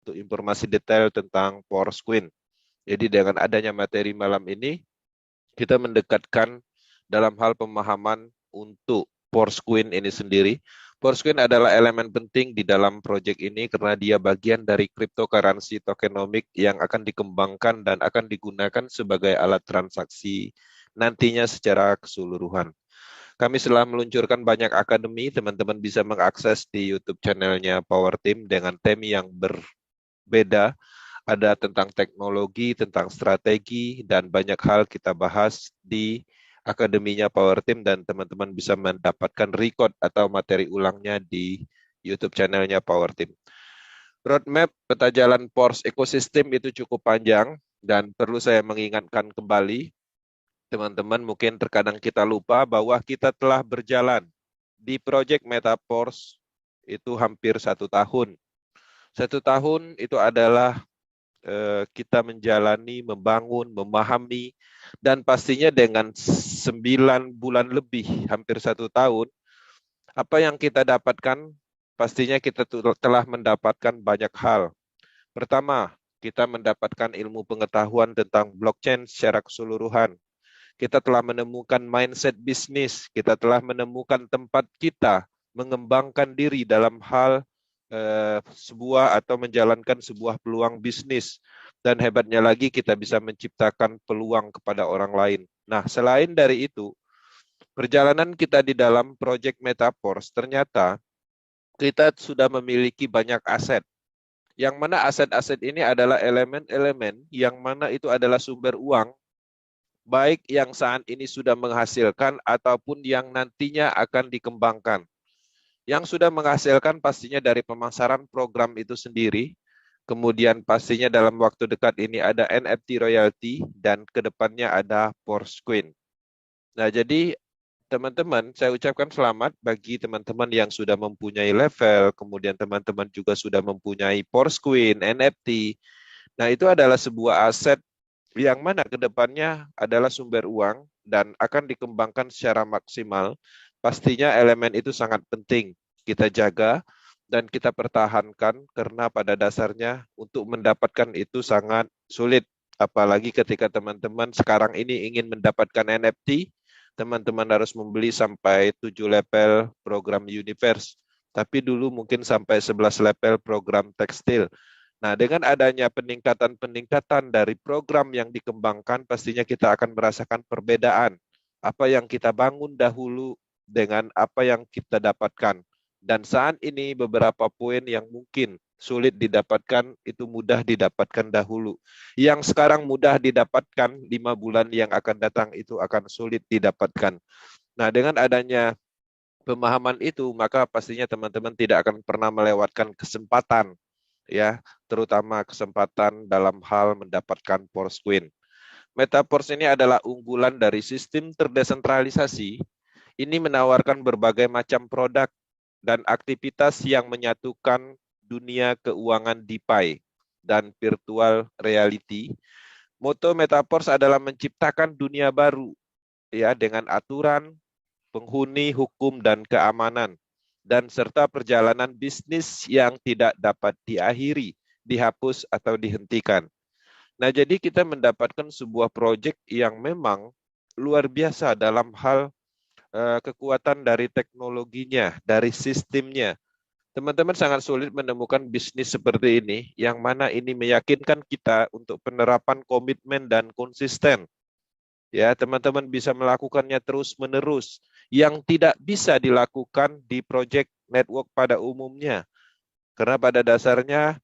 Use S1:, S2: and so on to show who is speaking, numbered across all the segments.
S1: untuk informasi detail tentang Porsquin. Jadi dengan adanya materi malam ini, kita mendekatkan dalam hal pemahaman untuk Porsquin ini sendiri. Porsquin adalah elemen penting di dalam proyek ini karena dia bagian dari cryptocurrency tokenomic yang akan dikembangkan dan akan digunakan sebagai alat transaksi nantinya secara keseluruhan. Kami telah meluncurkan banyak akademi, teman-teman bisa mengakses di YouTube channelnya Power Team dengan tema yang berbeda. Ada tentang teknologi, tentang strategi, dan banyak hal kita bahas di akademinya Power Team dan teman-teman bisa mendapatkan record atau materi ulangnya di YouTube channelnya Power Team. Roadmap peta jalan Porsche ekosistem itu cukup panjang dan perlu saya mengingatkan kembali, teman-teman mungkin terkadang kita lupa bahwa kita telah berjalan di proyek Meta Porsche itu hampir 1 tahun. 1 tahun itu adalah kita menjalani, membangun, memahami, dan pastinya dengan 9 bulan lebih, hampir 1 tahun, apa yang kita dapatkan, pastinya kita telah mendapatkan banyak hal. Pertama, kita mendapatkan ilmu pengetahuan tentang blockchain secara keseluruhan. Kita telah menemukan mindset bisnis, kita telah menemukan tempat kita mengembangkan diri dalam hal sebuah atau menjalankan sebuah peluang bisnis. Dan hebatnya lagi kita bisa menciptakan peluang kepada orang lain. Nah, selain dari itu, perjalanan kita di dalam proyek Metaverse ternyata kita sudah memiliki banyak aset. Yang mana aset-aset ini adalah elemen-elemen yang mana itu adalah sumber uang, baik yang saat ini sudah menghasilkan ataupun yang nantinya akan dikembangkan. Yang sudah menghasilkan pastinya dari pemasaran program itu sendiri, kemudian pastinya dalam waktu dekat ini ada NFT royalty, dan kedepannya ada Porsquin. Nah, jadi teman-teman, saya ucapkan selamat bagi teman-teman yang sudah mempunyai level, kemudian teman-teman juga sudah mempunyai Porsquin, NFT. Nah, itu adalah sebuah aset yang mana kedepannya adalah sumber uang dan akan dikembangkan secara maksimal. Pastinya elemen itu sangat penting kita jaga dan kita pertahankan karena pada dasarnya untuk mendapatkan itu sangat sulit. Apalagi ketika teman-teman sekarang ini ingin mendapatkan NFT, teman-teman harus membeli sampai 7 level program Universe. Tapi dulu mungkin sampai 11 level program tekstil. Nah, dengan adanya peningkatan-peningkatan dari program yang dikembangkan, pastinya kita akan merasakan perbedaan. Apa yang kita bangun dahulu dengan apa yang kita dapatkan. Dan saat ini beberapa poin yang mungkin sulit didapatkan, itu mudah didapatkan dahulu. Yang sekarang mudah didapatkan, 5 bulan yang akan datang itu akan sulit didapatkan. Nah, dengan adanya pemahaman itu, maka pastinya teman-teman tidak akan pernah melewatkan kesempatan, ya, terutama kesempatan dalam hal mendapatkan Porsquin. Metaverse ini adalah unggulan dari sistem terdesentralisasi. Ini menawarkan berbagai macam produk dan aktivitas yang menyatukan dunia keuangan DeFi dan virtual reality. Moto Metaverse adalah menciptakan dunia baru, ya, dengan aturan, penghuni, hukum, dan keamanan, dan serta perjalanan bisnis yang tidak dapat diakhiri, dihapus, atau dihentikan. Nah, jadi kita mendapatkan sebuah proyek yang memang luar biasa dalam hal kekuatan dari teknologinya, dari sistemnya. Teman-teman sangat sulit menemukan bisnis seperti ini, yang mana ini meyakinkan kita untuk penerapan komitmen dan konsisten. Ya, teman-teman bisa melakukannya terus-menerus, yang tidak bisa dilakukan di project network pada umumnya. Karena pada dasarnya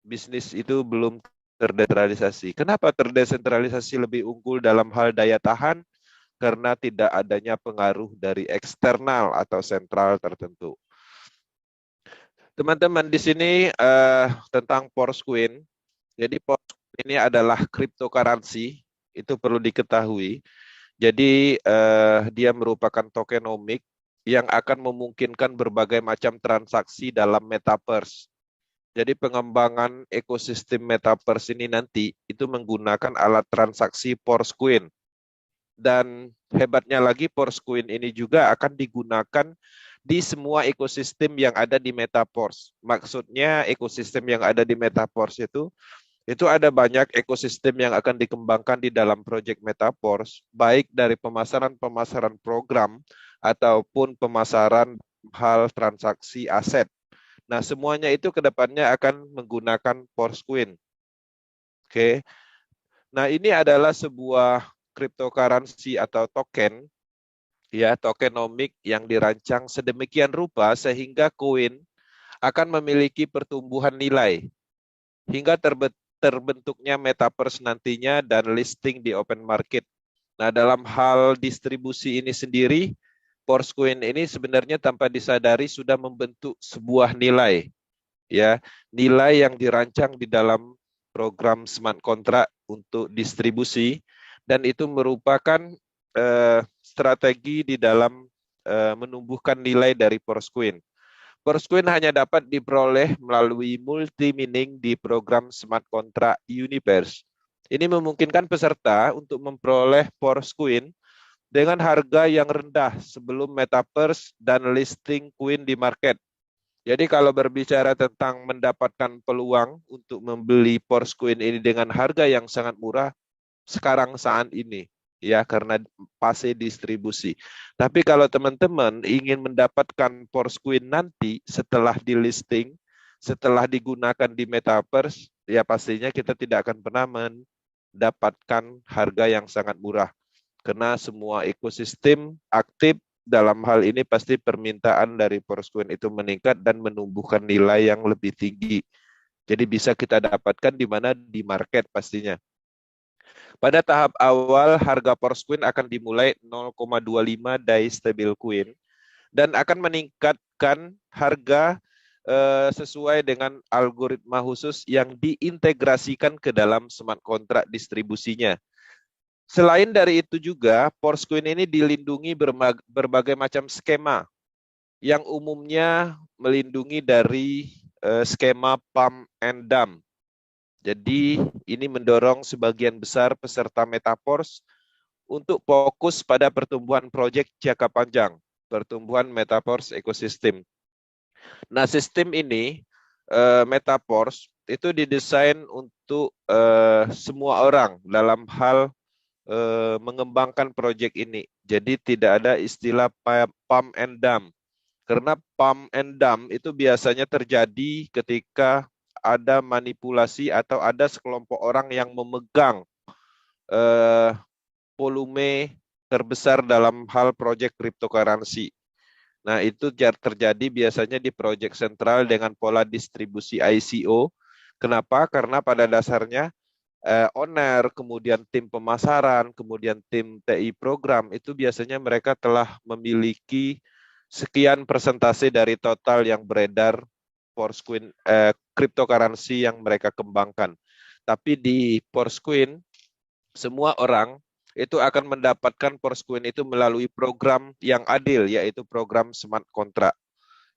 S1: bisnis itu belum terdesentralisasi. Kenapa terdesentralisasi lebih unggul dalam hal daya tahan? Karena tidak adanya pengaruh dari eksternal atau sentral tertentu. Teman-teman, di sini tentang Porsquin. Jadi Porsquin ini adalah cryptocurrency, itu perlu diketahui. Jadi dia merupakan tokenomik yang akan memungkinkan berbagai macam transaksi dalam metaverse. Jadi pengembangan ekosistem metaverse ini nanti itu menggunakan alat transaksi Porsquin. Dan hebatnya lagi Porsquin ini juga akan digunakan di semua ekosistem yang ada di Metaverse. Maksudnya ekosistem yang ada di Metaverse itu ada banyak ekosistem yang akan dikembangkan di dalam proyek Metaverse, baik dari pemasaran-pemasaran program ataupun pemasaran hal transaksi aset. Nah, semuanya itu ke depannya akan menggunakan Forsquin. Oke. Nah, ini adalah sebuah cryptocurrency atau token, ya, tokenomik yang dirancang sedemikian rupa sehingga koin akan memiliki pertumbuhan nilai hingga terbentuknya metaverse nantinya dan listing di open market. Nah, dalam hal distribusi ini sendiri, Forsquin ini sebenarnya tanpa disadari sudah membentuk sebuah nilai, ya, nilai yang dirancang di dalam program smart contract untuk distribusi, dan itu merupakan strategi di dalam menumbuhkan nilai dari Forsquin. Forsquin hanya dapat diperoleh melalui multi-mining di program smart contract Universe. Ini memungkinkan peserta untuk memperoleh Forsquin dengan harga yang rendah sebelum Metaverse dan listing Queen di market. Jadi kalau berbicara tentang mendapatkan peluang untuk membeli Forsquin ini dengan harga yang sangat murah, sekarang saat ini, ya, karena fase distribusi. Tapi kalau teman-teman ingin mendapatkan Forsquin nanti setelah di listing, setelah digunakan di Metaverse, ya pastinya kita tidak akan pernah mendapatkan harga yang sangat murah. Karena semua ekosistem aktif, dalam hal ini pasti permintaan dari Forsquin itu meningkat dan menumbuhkan nilai yang lebih tinggi. Jadi bisa kita dapatkan di mana di market pastinya. Pada tahap awal, harga Forsquin akan dimulai 0,25 DAI stablecoin dan akan meningkatkan harga sesuai dengan algoritma khusus yang diintegrasikan ke dalam smart contract distribusinya. Selain dari itu juga, Forsquin ini dilindungi berbagai macam skema yang umumnya melindungi dari skema pump and dump. Jadi ini mendorong sebagian besar peserta Metaverse untuk fokus pada pertumbuhan proyek jangka panjang, pertumbuhan Metaverse ekosistem. Nah, sistem ini, Metaverse, itu didesain untuk semua orang dalam hal mengembangkan proyek ini. Jadi tidak ada istilah pump and dump. Karena pump and dump itu biasanya terjadi ketika ada manipulasi atau ada sekelompok orang yang memegang volume terbesar dalam hal proyek cryptocurrency. Nah, itu terjadi biasanya di proyek sentral dengan pola distribusi ICO. Kenapa? Karena pada dasarnya owner, kemudian tim pemasaran, kemudian tim TI program, itu biasanya mereka telah memiliki sekian persentase dari total yang beredar Forsquin cryptocurrency yang mereka kembangkan. Tapi di Forsquin, semua orang itu akan mendapatkan Forsquin itu melalui program yang adil, yaitu program smart contract.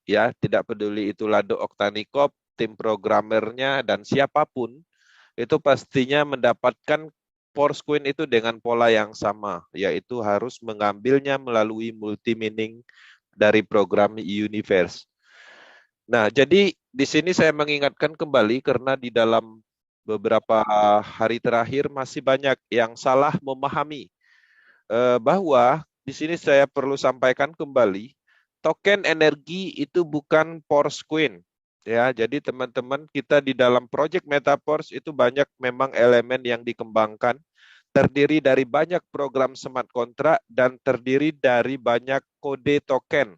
S1: Ya, tidak peduli itu Lado Oktanikop, tim programmernya, dan siapapun, itu pastinya mendapatkan Forsquin itu dengan pola yang sama, yaitu harus mengambilnya melalui multi-mining dari program Universe. Nah, jadi di sini saya mengingatkan kembali karena di dalam beberapa hari terakhir masih banyak yang salah memahami bahwa di sini saya perlu sampaikan kembali, token energi itu bukan Forsquin. Ya, jadi teman-teman kita di dalam project Metaverse itu banyak memang elemen yang dikembangkan, terdiri dari banyak program smart contract dan terdiri dari banyak kode token,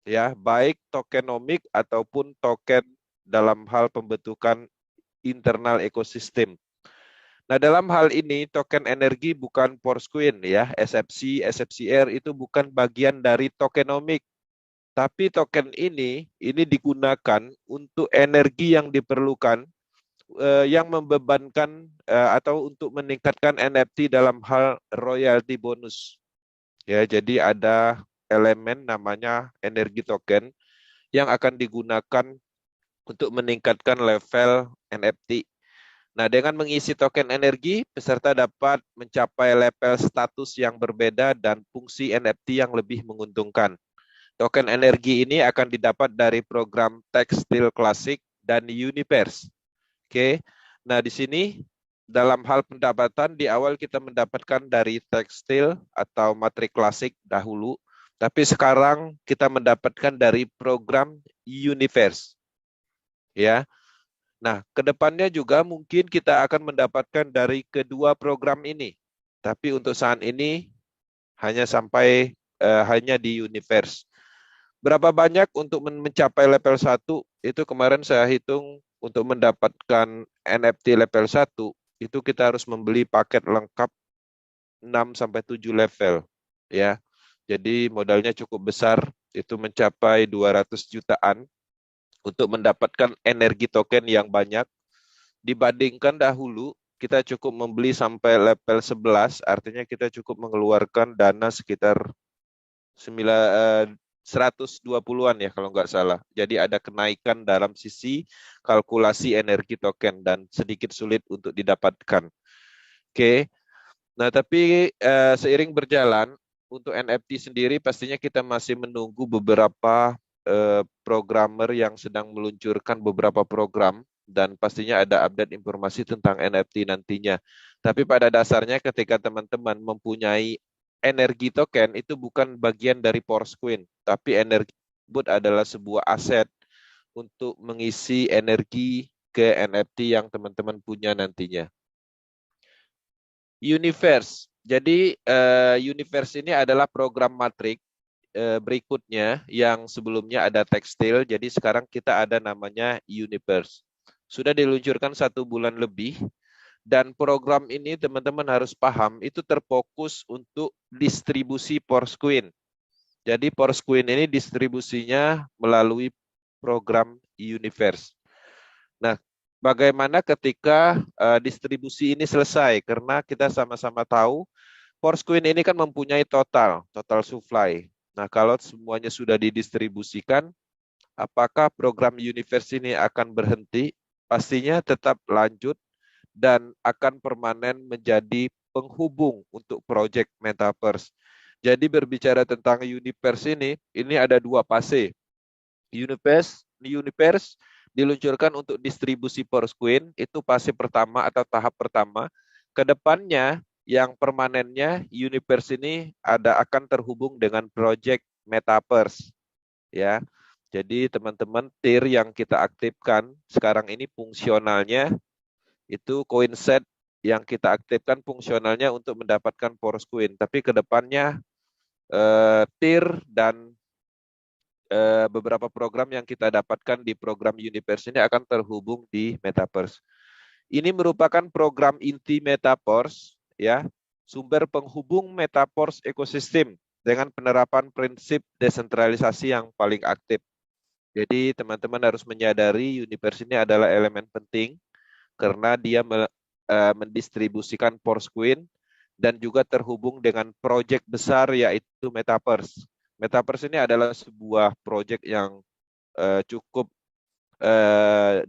S1: ya, baik tokenomik ataupun token dalam hal pembentukan internal ekosistem. Nah, dalam hal ini token energi bukan Forsquin, ya, SFC, SFCR itu bukan bagian dari tokenomik. Tapi token ini digunakan untuk energi yang diperlukan yang membebankan atau untuk meningkatkan NFT dalam hal royalty bonus. Ya, jadi ada elemen namanya energi token yang akan digunakan untuk meningkatkan level NFT. Nah, dengan mengisi token energi, peserta dapat mencapai level status yang berbeda dan fungsi NFT yang lebih menguntungkan. Token energi ini akan didapat dari program Tekstil Klasik dan Universe. Oke. Nah, di sini dalam hal pendapatan di awal kita mendapatkan dari tekstil atau materi klasik dahulu, tapi sekarang kita mendapatkan dari program Universe. Ya. Nah, kedepannya juga mungkin kita akan mendapatkan dari kedua program ini. Tapi untuk saat ini hanya sampai hanya di Universe. Berapa banyak untuk mencapai level 1? Itu kemarin saya hitung untuk mendapatkan NFT level 1, itu kita harus membeli paket lengkap 6 sampai 7 level, ya. Jadi modalnya cukup besar, itu mencapai 200 jutaan untuk mendapatkan energi token yang banyak. Dibandingkan dahulu, kita cukup membeli sampai level 11, artinya kita cukup mengeluarkan dana sekitar 120-an ya kalau nggak salah. Jadi ada kenaikan dalam sisi kalkulasi energi token dan sedikit sulit untuk didapatkan. Oke. Nah, tapi seiring berjalan untuk NFT sendiri pastinya kita masih menunggu beberapa programmer yang sedang meluncurkan beberapa program dan pastinya ada update informasi tentang NFT nantinya. Tapi pada dasarnya ketika teman-teman mempunyai energi token itu bukan bagian dari Porsquin, tapi energi tersebut adalah sebuah aset untuk mengisi energi ke NFT yang teman-teman punya nantinya. Universe. Jadi Universe ini adalah program matrik berikutnya yang sebelumnya ada tekstil. Jadi sekarang kita ada namanya Universe. Sudah diluncurkan 1 bulan lebih dan program ini teman-teman harus paham itu terfokus untuk distribusi Porsquin. Jadi Porsquin ini distribusinya melalui program Universe. Nah, bagaimana ketika distribusi ini selesai? Karena kita sama-sama tahu Porsquin ini kan mempunyai total supply. Nah, kalau semuanya sudah didistribusikan, apakah program Universe ini akan berhenti? Pastinya tetap lanjut dan akan permanen menjadi penghubung untuk proyek Metaverse. Jadi berbicara tentang Universe ini ada 2 fase. Universe diluncurkan untuk distribusi Porsquin, itu fase pertama atau tahap pertama. Kedepannya yang permanennya Universe ini akan terhubung dengan project Metaverse, ya. Jadi teman-teman tier yang kita aktifkan sekarang ini fungsionalnya itu coin set yang kita aktifkan fungsionalnya untuk mendapatkan Porsquin. Tapi kedepannya tier dan beberapa program yang kita dapatkan di program Universe ini akan terhubung di Metaverse. Ini merupakan program inti Metaverse, ya, sumber penghubung Metaverse ekosistem dengan penerapan prinsip desentralisasi yang paling aktif. Jadi teman-teman harus menyadari Universe ini adalah elemen penting karena dia mendistribusikan Porsquin dan juga terhubung dengan proyek besar yaitu Metaverse. Metaverse ini adalah sebuah proyek yang cukup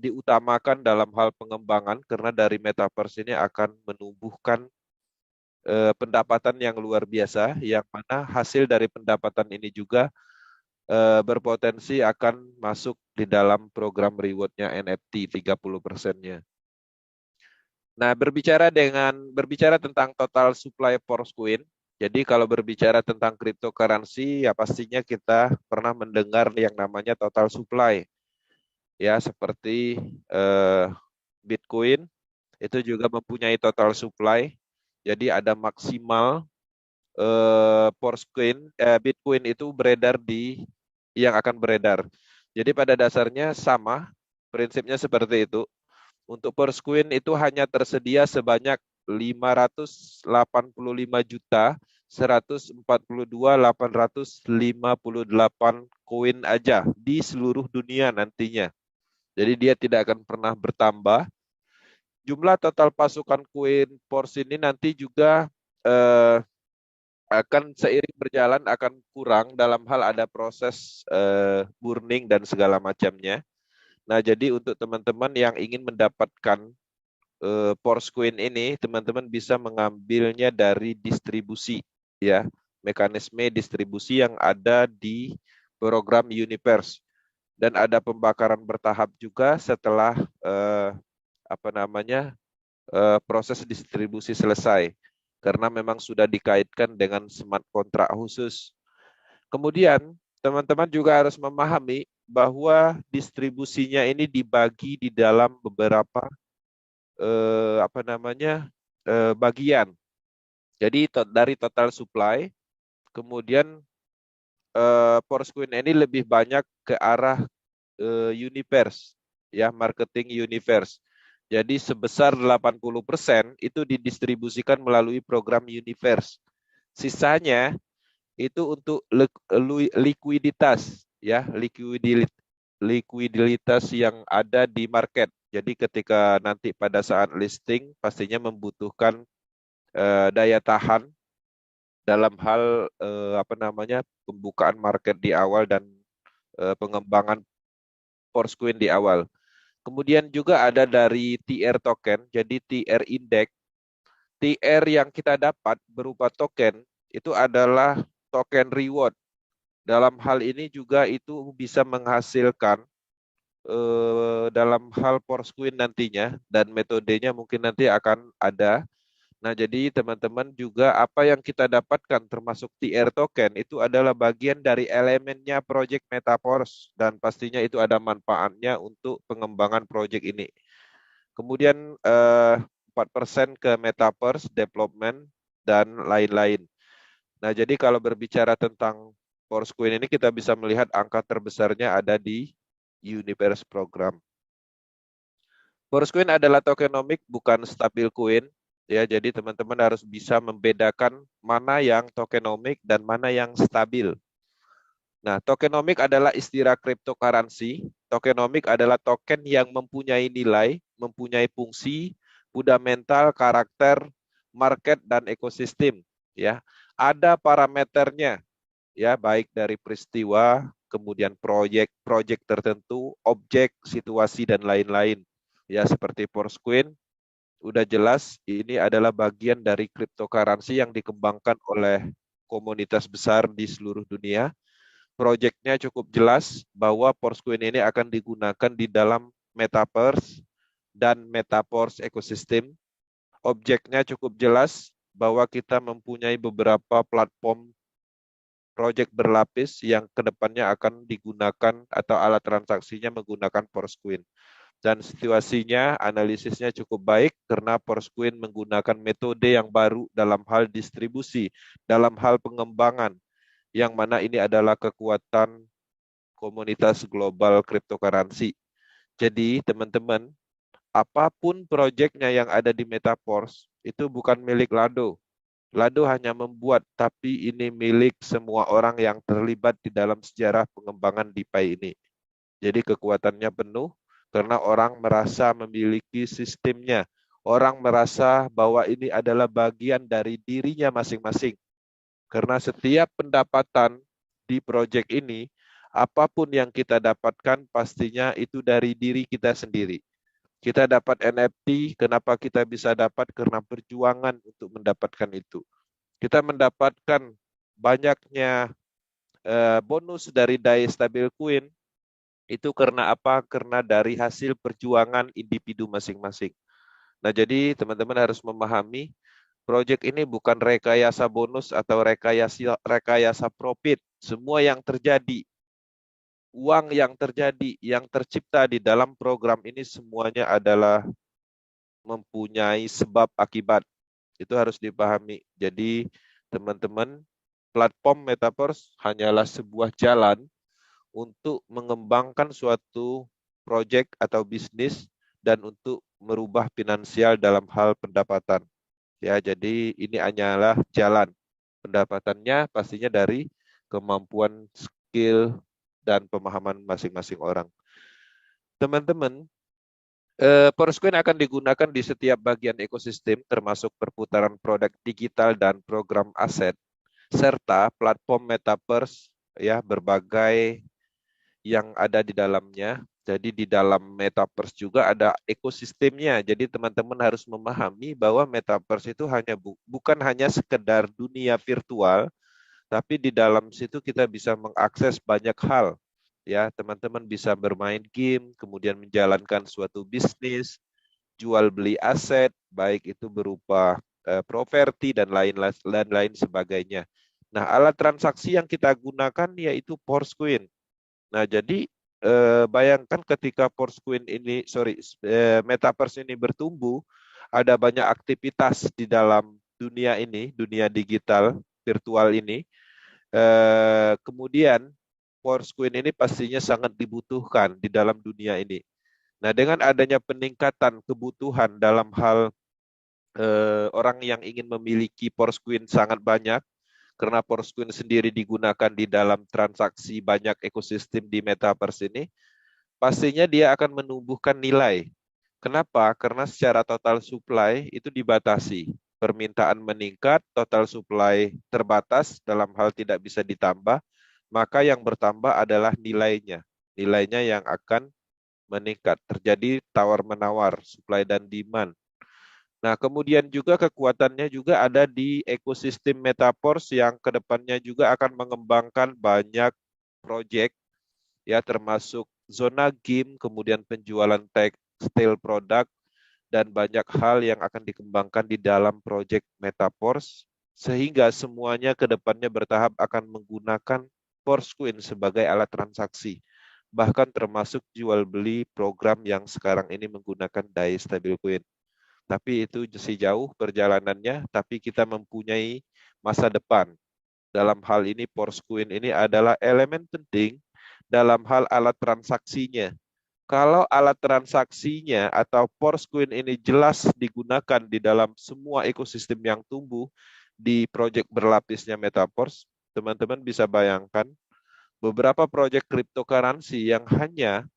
S1: diutamakan dalam hal pengembangan karena dari Metaverse ini akan menumbuhkan pendapatan yang luar biasa, yang mana hasil dari pendapatan ini juga berpotensi akan masuk di dalam program reward-nya NFT 30%-nya. Nah, berbicara tentang total supply Porsquin, jadi kalau berbicara tentang cryptocurrency, ya pastinya kita pernah mendengar yang namanya total supply. Ya, seperti Bitcoin, itu juga mempunyai total supply. Jadi ada maksimal Bitcoin itu beredar yang akan beredar. Jadi pada dasarnya sama, prinsipnya seperti itu. Untuk Porsquin itu hanya tersedia sebanyak 585.142.858 koin aja di seluruh dunia nantinya. Jadi dia tidak akan pernah bertambah. Jumlah total pasukan koin Pors ini nanti juga akan seiring berjalan akan kurang dalam hal ada proses burning dan segala macamnya. Nah, jadi untuk teman-teman yang ingin mendapatkan Porsquin ini, teman-teman bisa mengambilnya dari distribusi, ya, mekanisme distribusi yang ada di program Universe. Dan ada pembakaran bertahap juga setelah proses distribusi selesai, karena memang sudah dikaitkan dengan smart kontrak khusus. Kemudian teman-teman juga harus memahami bahwa distribusinya ini dibagi di dalam beberapa bagian. Jadi dari total supply, kemudian Porsquin ini lebih banyak ke arah universe, ya, marketing universe. Jadi sebesar 80% itu didistribusikan melalui program universe. Sisanya itu untuk likuiditas, ya, likuiditas yang ada di market. Jadi ketika nanti pada saat listing pastinya membutuhkan daya tahan dalam hal pembukaan market di awal dan pengembangan Porsquin di awal. Kemudian juga ada dari TR token, jadi TR index. TR yang kita dapat berupa token itu adalah token reward. Dalam hal ini juga itu bisa menghasilkan dalam hal Porsquin nantinya, dan metodenya mungkin nanti akan ada. Nah, jadi teman-teman juga apa yang kita dapatkan termasuk TR token itu adalah bagian dari elemennya Project Metaverse, dan pastinya itu ada manfaatnya untuk pengembangan project ini. Kemudian 4% ke Metaverse Development dan lain-lain. Nah, jadi kalau berbicara tentang Porsquin ini kita bisa melihat angka terbesarnya ada di Universe Program. Porsquin adalah tokenomic, bukan stabil coin. Ya, jadi teman-teman harus bisa membedakan mana yang tokenomic dan mana yang stabil. Nah, tokenomic adalah istilah cryptocurrency. Tokenomic adalah token yang mempunyai nilai, mempunyai fungsi, fundamental, karakter, market, dan ekosistem. Ya, ada parameternya, ya, baik dari peristiwa, kemudian proyek tertentu, objek, situasi, dan lain-lain. Ya, seperti Porsquin, udah jelas ini adalah bagian dari cryptocurrency yang dikembangkan oleh komunitas besar di seluruh dunia. Proyeknya cukup jelas bahwa Porsquin ini akan digunakan di dalam Metaverse dan Metaverse ekosistem. Objeknya cukup jelas bahwa kita mempunyai beberapa platform proyek berlapis yang kedepannya akan digunakan atau alat transaksinya menggunakan Porsquin. Dan situasinya, analisisnya cukup baik karena Porsquin menggunakan metode yang baru dalam hal distribusi, dalam hal pengembangan, yang mana ini adalah kekuatan komunitas global cryptocurrency. Jadi teman-teman, apapun proyeknya yang ada di Metaverse, itu bukan milik Lado. Lado hanya membuat, tapi ini milik semua orang yang terlibat di dalam sejarah pengembangan DeFi ini. Jadi kekuatannya penuh, karena orang merasa memiliki sistemnya. Orang merasa bahwa ini adalah bagian dari dirinya masing-masing. Karena setiap pendapatan di proyek ini, apapun yang kita dapatkan pastinya itu dari diri kita sendiri. Kita dapat NFT, kenapa kita bisa dapat? Karena perjuangan untuk mendapatkan itu. Kita mendapatkan banyaknya bonus dari DAI Stablecoin, itu karena apa? Karena dari hasil perjuangan individu masing-masing. Nah, jadi teman-teman harus memahami, proyek ini bukan rekayasa bonus atau rekayasa profit. Semua yang terjadi, uang yang terjadi, yang tercipta di dalam program ini semuanya adalah mempunyai sebab akibat. Itu harus dipahami. Jadi teman-teman, platform Metaverse hanyalah sebuah jalan untuk mengembangkan suatu proyek atau bisnis dan untuk merubah finansial dalam hal pendapatan. Ya, jadi ini hanyalah jalan. Pendapatannya pastinya dari kemampuan, skill, dan pemahaman masing-masing orang. Teman-teman, Porsquin akan digunakan di setiap bagian ekosistem, termasuk perputaran produk digital dan program aset, serta platform Metaverse, ya, berbagai yang ada di dalamnya. Jadi di dalam Metaverse juga ada ekosistemnya. Jadi teman-teman harus memahami bahwa Metaverse itu bukan hanya sekedar dunia virtual, Tapi di dalam situ kita bisa mengakses banyak hal. Ya, teman-teman bisa bermain game, kemudian menjalankan suatu bisnis, jual beli aset, baik itu berupa properti dan lain sebagainya. Nah, alat transaksi yang kita gunakan yaitu Porosquin. Nah, jadi bayangkan ketika Metaverse ini bertumbuh, ada banyak aktivitas di dalam dunia ini, dunia digital virtual ini. Kemudian Porosquin ini pastinya sangat dibutuhkan di dalam dunia ini. Nah, dengan adanya peningkatan kebutuhan dalam hal orang yang ingin memiliki Porosquin sangat banyak, karena Porosquin sendiri digunakan di dalam transaksi banyak ekosistem di Metaverse ini, pastinya dia akan menumbuhkan nilai. Kenapa? Karena secara total supply itu dibatasi. Permintaan meningkat, total supply terbatas, dalam hal tidak bisa ditambah, maka yang bertambah adalah nilainya. Nilainya yang akan meningkat. Terjadi tawar-menawar, supply dan demand. Nah, kemudian juga kekuatannya juga ada di ekosistem Metaverse yang kedepannya juga akan mengembangkan banyak proyek, ya termasuk zona game, kemudian penjualan tekstil produk, dan banyak hal yang akan dikembangkan di dalam proyek Metaverse, sehingga semuanya kedepannya bertahap akan menggunakan Porosquin sebagai alat transaksi. Bahkan termasuk jual beli program yang sekarang ini menggunakan DAI Stablecoin. Tapi itu masih jauh perjalanannya, tapi kita mempunyai masa depan. Dalam hal ini Porosquin ini adalah elemen penting dalam hal alat transaksinya. Kalau alat transaksinya atau Porosquin ini jelas digunakan di dalam semua ekosistem yang tumbuh di proyek berlapisnya Metaverse, teman-teman bisa bayangkan beberapa proyek cryptocurrency yang hanya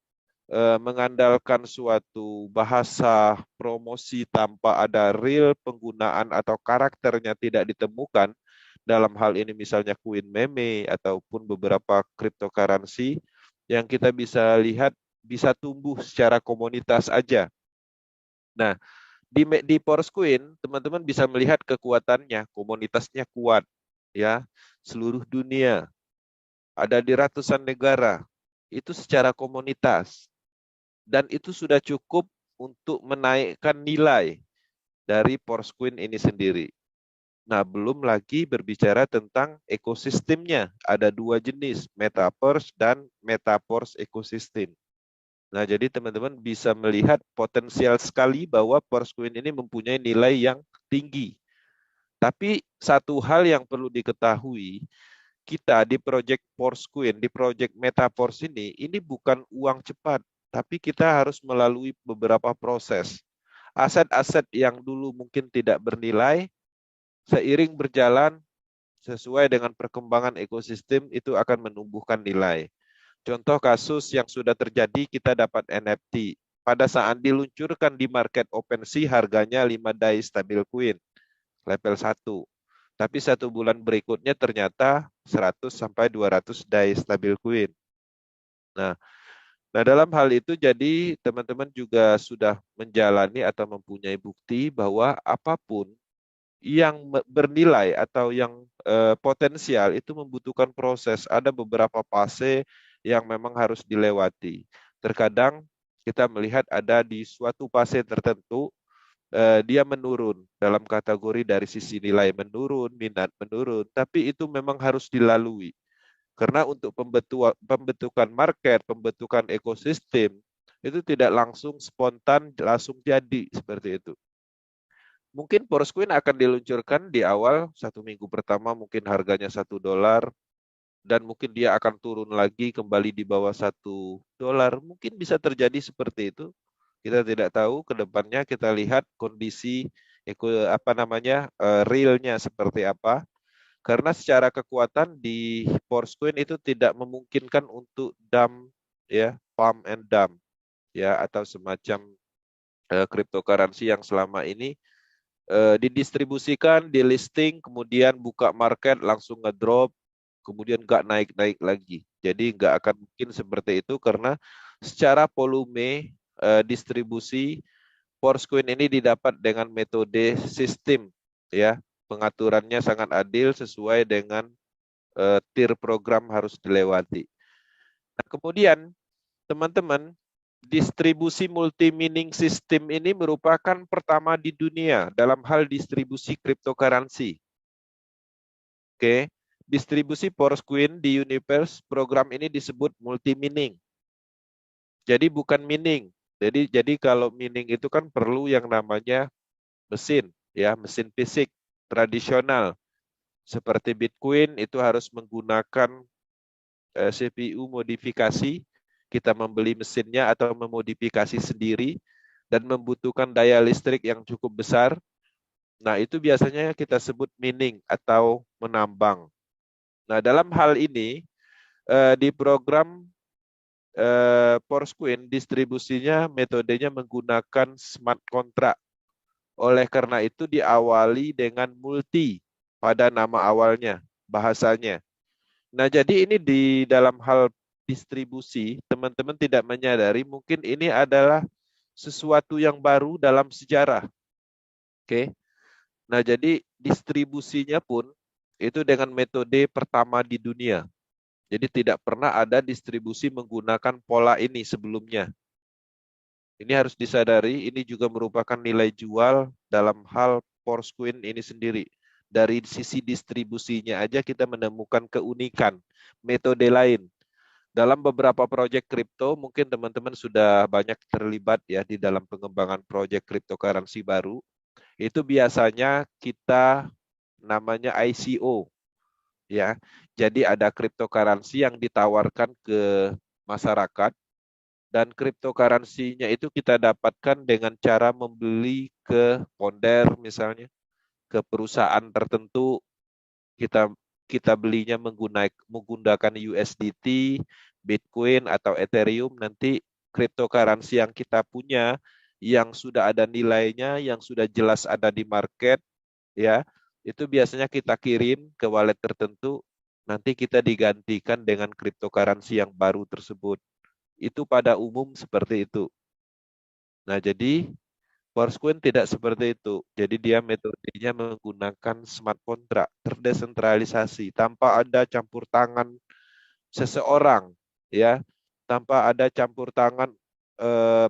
S1: mengandalkan suatu bahasa promosi tanpa ada real penggunaan atau karakternya tidak ditemukan, dalam hal ini misalnya Queen Meme ataupun beberapa cryptocurrency yang kita bisa lihat bisa tumbuh secara komunitas aja. Nah, di Porosquin teman-teman bisa melihat kekuatannya, komunitasnya kuat, ya, seluruh dunia, ada di ratusan negara, itu secara komunitas. Dan itu sudah cukup untuk menaikkan nilai dari Porosquin ini sendiri. Nah, belum lagi berbicara tentang ekosistemnya. Ada dua jenis, Metaverse dan Metaverse Ecosystem. Nah, jadi teman-teman bisa melihat potensial sekali bahwa Porosquin ini mempunyai nilai yang tinggi. Tapi satu hal yang perlu diketahui, kita di Project Porosquin, di Project Metaverse ini bukan uang cepat, tapi kita harus melalui beberapa proses. Aset-aset yang dulu mungkin tidak bernilai, seiring berjalan sesuai dengan perkembangan ekosistem itu akan menumbuhkan nilai. Contoh kasus yang sudah terjadi, kita dapat NFT. Pada saat diluncurkan di market OpenSea harganya 5 DAI Stablecoin level 1. Tapi 1 bulan berikutnya ternyata 100 sampai 200 DAI Stablecoin. Nah, dalam hal itu jadi teman-teman juga sudah menjalani atau mempunyai bukti bahwa apapun yang bernilai atau yang potensial itu membutuhkan proses. Ada beberapa fase yang memang harus dilewati. Terkadang kita melihat ada di suatu fase tertentu dia menurun dalam kategori dari sisi nilai menurun, minat menurun, tapi itu memang harus dilalui. Karena untuk pembentukan market, pembentukan ekosistem, itu tidak langsung spontan, langsung jadi seperti itu. Mungkin Porosquin akan diluncurkan di awal 1 minggu pertama mungkin harganya $1 dan mungkin dia akan turun lagi kembali di bawah $1. Mungkin bisa terjadi seperti itu. Kita tidak tahu ke depannya, kita lihat kondisi realnya seperti apa. Karena secara kekuatan di Porosquin itu tidak memungkinkan untuk dump, ya, pump and dump, ya, atau semacam cryptocurrency yang selama ini didistribusikan, di listing, kemudian buka market langsung ngedrop, kemudian nggak naik-naik lagi. Jadi nggak akan mungkin seperti itu karena secara volume distribusi Porosquin ini didapat dengan metode sistem, ya, pengaturannya sangat adil sesuai dengan tier program harus dilewati. Nah, kemudian teman-teman, distribusi multi-mining system ini merupakan pertama di dunia dalam hal distribusi cryptocurrency. Oke, distribusi Porsquin di Universe program ini disebut multi-mining. Jadi bukan mining. Jadi kalau mining itu kan perlu yang namanya mesin, ya, mesin fisik tradisional. Seperti Bitcoin itu harus menggunakan CPU modifikasi, kita membeli mesinnya atau memodifikasi sendiri dan membutuhkan daya listrik yang cukup besar. Nah, itu biasanya kita sebut mining atau menambang. Nah, dalam hal ini di program Porsquin distribusinya metodenya menggunakan smart contract. Oleh karena itu diawali dengan multi pada nama awalnya, bahasanya. Nah, jadi ini di dalam hal distribusi, teman-teman tidak menyadari mungkin ini adalah sesuatu yang baru dalam sejarah. Oke. Nah, jadi distribusinya pun itu dengan metode pertama di dunia. Jadi tidak pernah ada distribusi menggunakan pola ini sebelumnya. Ini harus disadari, ini juga merupakan nilai jual dalam hal Porsquin ini sendiri. Dari sisi distribusinya aja kita menemukan keunikan, metode lain. Dalam beberapa proyek kripto, mungkin teman-teman sudah banyak terlibat ya di dalam pengembangan proyek cryptocurrency baru. Itu biasanya kita namanya ICO, ya. Jadi ada cryptocurrency yang ditawarkan ke masyarakat dan cryptocurrency-nya itu kita dapatkan dengan cara membeli ke founder misalnya, ke perusahaan tertentu, kita kita belinya menggunakan USDT, Bitcoin atau Ethereum, nanti cryptocurrency yang kita punya yang sudah ada nilainya, yang sudah jelas ada di market, ya, itu biasanya kita kirim ke wallet tertentu, nanti kita digantikan dengan cryptocurrency yang baru tersebut. Itu pada umum seperti itu. Nah, jadi Porsquin tidak seperti itu. Jadi dia metodenya menggunakan smart contract, terdesentralisasi, tanpa ada campur tangan seseorang, ya, tanpa ada campur tangan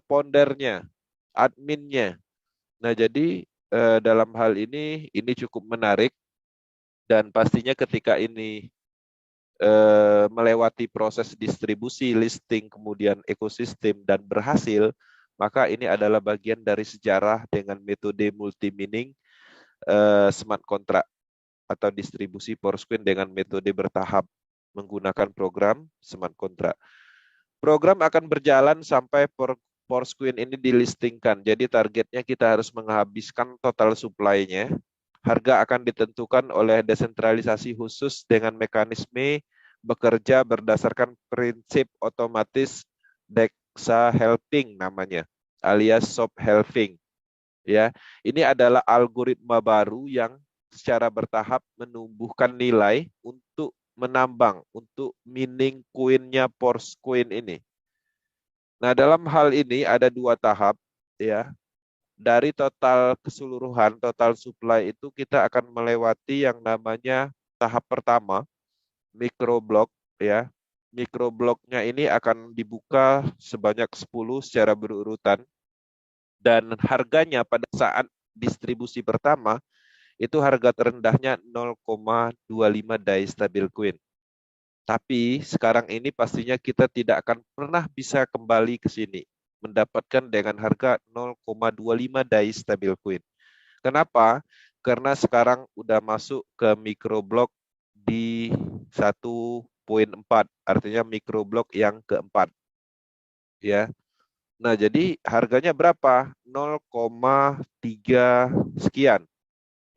S1: foundernya, adminnya. Nah, jadi dalam hal ini cukup menarik dan pastinya ketika ini melewati proses distribusi, listing, kemudian ekosistem dan berhasil, maka ini adalah bagian dari sejarah dengan metode multi-mining smart contract atau distribusi Porsquin dengan metode bertahap menggunakan program smart contract. Program akan berjalan sampai Porsquin ini dilistingkan. Jadi targetnya kita harus menghabiskan total supply-nya. Harga akan ditentukan oleh desentralisasi khusus dengan mekanisme bekerja berdasarkan prinsip otomatis Dexa helping namanya, alias soft helping. Ya, ini adalah algoritma baru yang secara bertahap menumbuhkan nilai untuk menambang, untuk mining koinnya Porsquin ini. Nah, dalam hal ini ada dua tahap, ya. Dari total keseluruhan, total supply itu kita akan melewati yang namanya tahap pertama, microblok, ya. Microbloknya ini akan dibuka sebanyak 10 secara berurutan. Dan harganya pada saat distribusi pertama, itu harga terendahnya 0,25 DAI stablecoin. Tapi sekarang ini pastinya kita tidak akan pernah bisa kembali ke sini mendapatkan dengan harga 0,25 DAI stablecoin. Kenapa? Karena sekarang udah masuk ke microblok di 1.4, artinya microblok yang keempat. Ya. Nah, jadi harganya berapa? 0,3 sekian.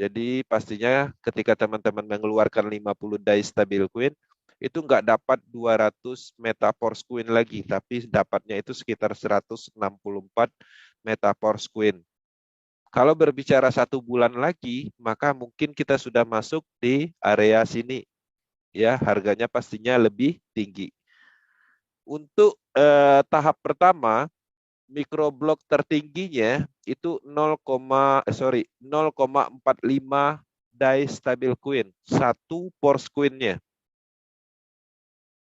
S1: Jadi pastinya ketika teman-teman mengeluarkan 50 DAI stablecoin, itu nggak dapat 200 meta Porsquin lagi, tapi dapatnya itu sekitar 164 meta Porsquin. Kalau berbicara 1 bulan lagi, maka mungkin kita sudah masuk di area sini. Ya, harganya pastinya lebih tinggi. Untuk tahap pertama, microblok tertingginya itu 0,45 DAI stablecoin, 1 Porsquin-nya.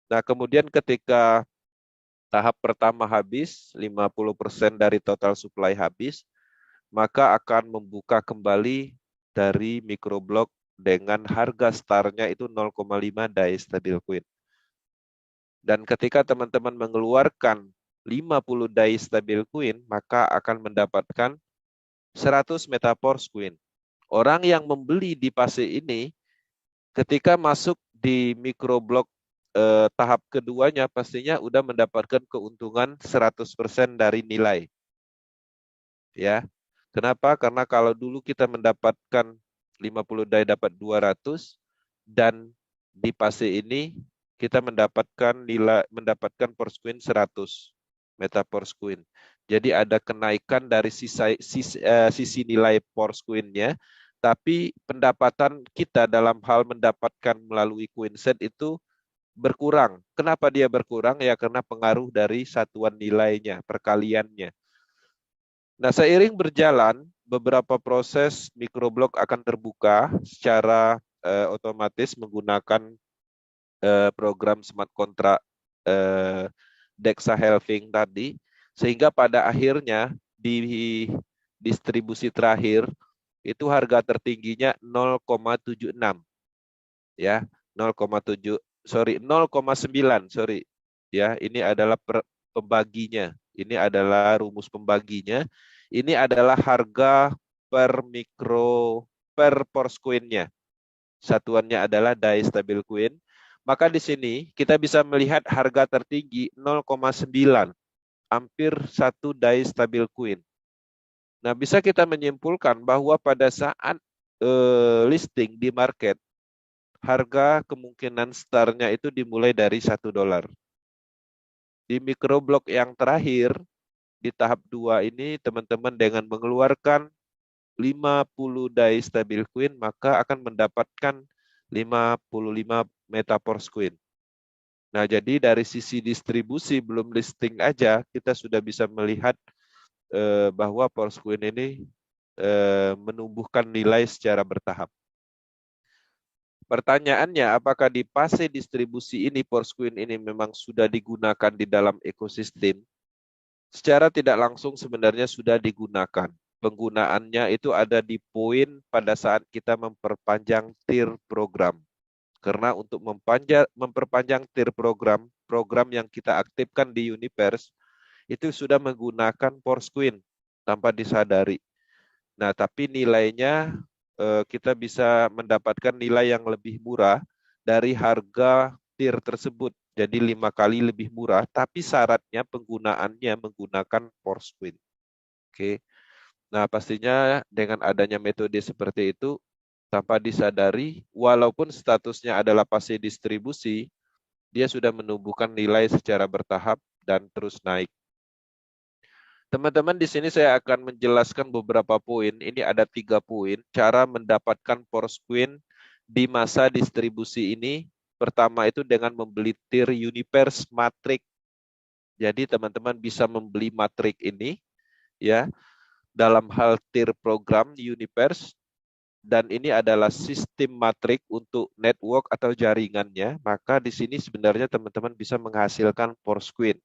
S1: Nah, kemudian ketika tahap pertama habis, 50% dari total supply habis, maka akan membuka kembali dari microblok dengan harga startnya itu 0,5 distabil coin. Dan ketika teman-teman mengeluarkan 50 distabil coin, maka akan mendapatkan 100 Metapors coin. Orang yang membeli di fase ini, ketika masuk di microblok tahap keduanya, pastinya udah mendapatkan keuntungan 100% dari nilai. Ya, kenapa? Karena kalau dulu kita mendapatkan 50 die dapat 200 dan di fase ini kita mendapatkan force queen 100 meta force queen. Jadi ada kenaikan dari sisi nilai force queen-nya, tapi pendapatan kita dalam hal mendapatkan melalui queen set itu berkurang. Kenapa dia berkurang? Ya karena pengaruh dari satuan nilainya, perkaliannya. Nah, seiring berjalan, beberapa proses microblok akan terbuka secara otomatis menggunakan program smart contract Dexa Halving tadi, sehingga pada akhirnya di distribusi terakhir itu harga tertingginya 0,76 ya, 0,9 sorry. Ya, ini adalah pembaginya. Ini adalah rumus pembaginya. Ini adalah harga per force queen-nya. Satuannya adalah die stabil queen. Maka di sini kita bisa melihat harga tertinggi 0,9, hampir 1 die stabil queen. Nah, bisa kita menyimpulkan bahwa pada saat listing di market, harga kemungkinan startnya itu dimulai dari $1. Di microblok yang terakhir, di tahap 2 ini, teman-teman dengan mengeluarkan 50 die stabil queen, maka akan mendapatkan 55 Metapors queen. Nah, jadi dari sisi distribusi, belum listing aja, kita sudah bisa melihat bahwa Force Queen ini menumbuhkan nilai secara bertahap. Pertanyaannya, apakah di fase distribusi ini Force Queen ini memang sudah digunakan di dalam ekosistem? Secara tidak langsung sebenarnya sudah digunakan. Penggunaannya itu ada di poin pada saat kita memperpanjang tier program. Karena untuk memperpanjang tier program, program yang kita aktifkan di Universe, itu sudah menggunakan Force Queen tanpa disadari. Nah, tapi nilainya kita bisa mendapatkan nilai yang lebih murah dari harga tier tersebut. Jadi 5 kali lebih murah, tapi syaratnya penggunaannya menggunakan Force Queen. Oke. Nah, pastinya dengan adanya metode seperti itu, tanpa disadari, walaupun statusnya adalah fase distribusi, dia sudah menumbuhkan nilai secara bertahap dan terus naik. Teman-teman, di sini saya akan menjelaskan beberapa poin. Ini ada 3 poin cara mendapatkan Force Queen di masa distribusi ini. Pertama itu dengan membeli tier Universe Matrix. Jadi teman-teman bisa membeli Matrix ini ya dalam hal tier program Universe, dan ini adalah sistem Matrix untuk network atau jaringannya. Maka di sini sebenarnya teman-teman bisa menghasilkan Force Queen.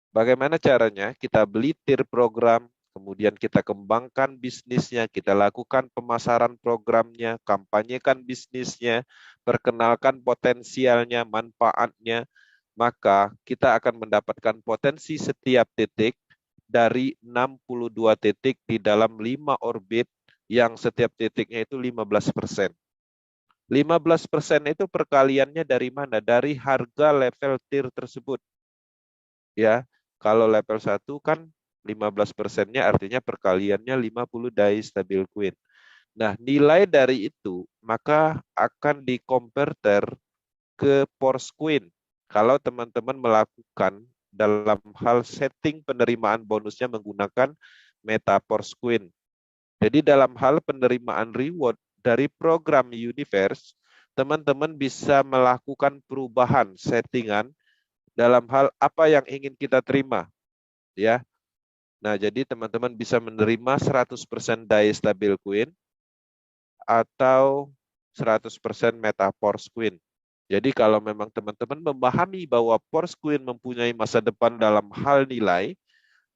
S1: Bagaimana caranya? Kita beli tier program, kemudian kita kembangkan bisnisnya, kita lakukan pemasaran programnya, kampanyekan bisnisnya, perkenalkan potensialnya, manfaatnya, maka kita akan mendapatkan potensi setiap titik dari 62 titik di dalam 5 orbit yang setiap titiknya itu 15%. 15% itu perkaliannya dari mana? Dari harga level tier tersebut. Ya, kalau level 1 kan 15%-nya artinya perkaliannya 50 die stabil queen. Nah, nilai dari itu maka akan dikonverter ke Force Queen. Kalau teman-teman melakukan dalam hal setting penerimaan bonusnya menggunakan Meta Force Queen. Jadi dalam hal penerimaan reward dari program Universe, teman-teman bisa melakukan perubahan settingan dalam hal apa yang ingin kita terima, ya. Nah, jadi teman-teman bisa menerima 100% die stabil queen atau 100% meta force queen. Jadi kalau memang teman-teman memahami bahwa Porsquin mempunyai masa depan dalam hal nilai,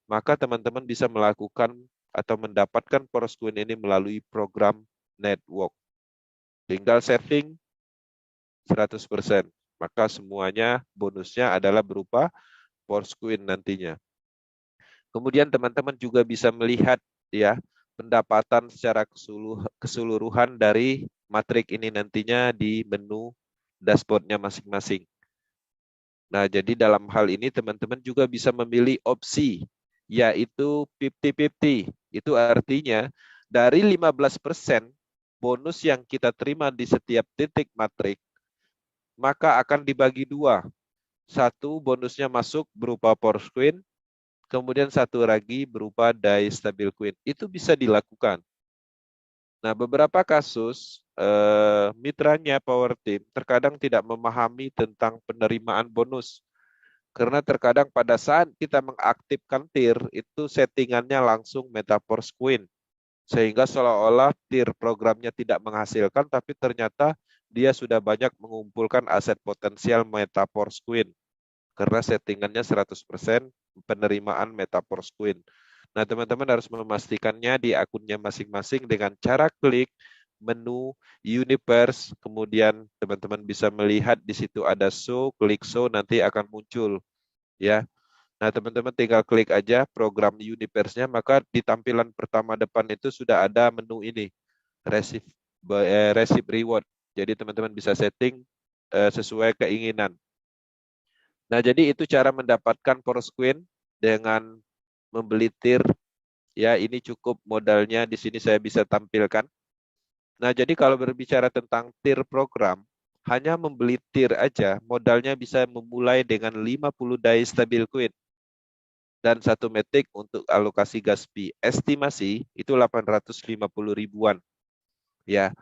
S1: maka teman-teman bisa melakukan atau mendapatkan Porsquin ini melalui program network. Tinggal setting 100%. Maka semuanya bonusnya adalah berupa Porsquin nantinya. Kemudian teman-teman juga bisa melihat ya pendapatan secara keseluruhan dari matrik ini nantinya di menu dashboardnya masing-masing. Nah, jadi dalam hal ini teman-teman juga bisa memilih opsi, yaitu 50-50. Itu artinya dari 15% bonus yang kita terima di setiap titik matrik, maka akan dibagi dua. Satu bonusnya masuk berupa Porsquin, kemudian satu lagi berupa Die Stabil Queen. Itu bisa dilakukan. Nah, beberapa kasus mitranya Power Team terkadang tidak memahami tentang penerimaan bonus. Karena terkadang pada saat kita mengaktifkan tier, itu settingannya langsung Metaforce Queen. Sehingga seolah-olah tier programnya tidak menghasilkan, tapi ternyata dia sudah banyak mengumpulkan aset potensial Metaforce Queen. Karena settingannya 100% penerimaan Metaforce Queen. Nah, teman-teman harus memastikannya di akunnya masing-masing dengan cara klik menu Universe, kemudian teman-teman bisa melihat di situ ada show, klik show nanti akan muncul ya. Nah, teman-teman tinggal klik aja program Universe-nya, maka di tampilan pertama depan itu sudah ada menu ini, receive reward. Jadi teman-teman bisa setting sesuai keinginan. Nah, jadi itu cara mendapatkan Porsquin dengan membeli tier. Ya, ini cukup modalnya di sini saya bisa tampilkan. Nah, jadi kalau berbicara tentang tier program, hanya membeli tier aja, modalnya bisa memulai dengan 50 die stabil coin dan satu metik untuk alokasi gas pi. Estimasi itu 850 ribuan. Ya.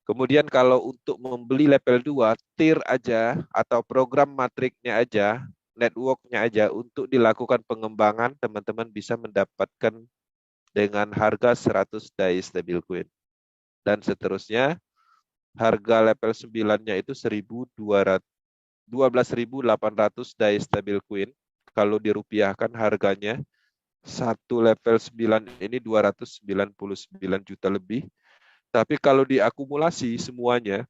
S1: Kemudian kalau untuk membeli level 2, tier aja atau program matriknya aja, networknya aja untuk dilakukan pengembangan, teman-teman bisa mendapatkan dengan harga 100 die stabil coin. Dan seterusnya, harga level 9-nya itu 12.800 die stabil coin. Kalau dirupiahkan harganya, satu level 9 ini 299 juta lebih. Tapi kalau diakumulasi semuanya,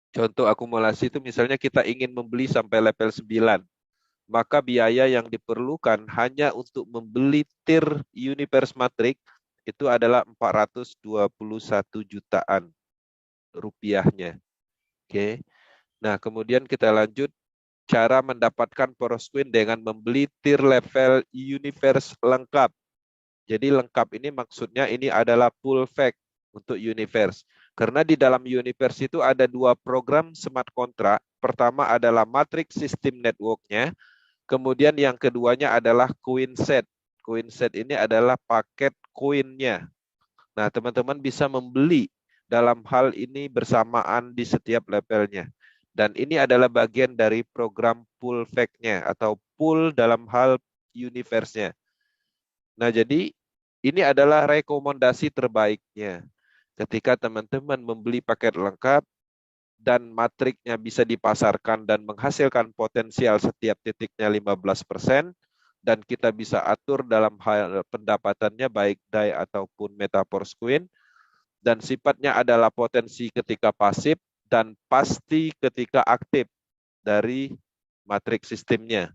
S1: contoh akumulasi itu misalnya kita ingin membeli sampai level 9, maka biaya yang diperlukan hanya untuk membeli tier Universe Matrix itu adalah 421 jutaan rupiahnya. Oke. Nah, kemudian kita lanjut cara mendapatkan Porsquin dengan membeli tier level Universe lengkap. Jadi lengkap ini maksudnya ini adalah full fact untuk Universe. Karena di dalam Universe itu ada dua program smart contract. Pertama adalah Matrix System Network-nya. Kemudian yang keduanya adalah Coin Set. Coin Set ini adalah paket koinnya. Nah, teman-teman bisa membeli dalam hal ini bersamaan di setiap levelnya. Dan ini adalah bagian dari program pool fact-nya atau pool dalam hal universe-nya. Nah, jadi ini adalah rekomendasi terbaiknya. Ketika teman-teman membeli paket lengkap dan matriknya bisa dipasarkan dan menghasilkan potensial setiap titiknya 15%, dan kita bisa atur dalam hal pendapatannya baik DAI ataupun Metaforce Queen, dan sifatnya adalah potensi ketika pasif dan pasti ketika aktif dari matriks sistemnya.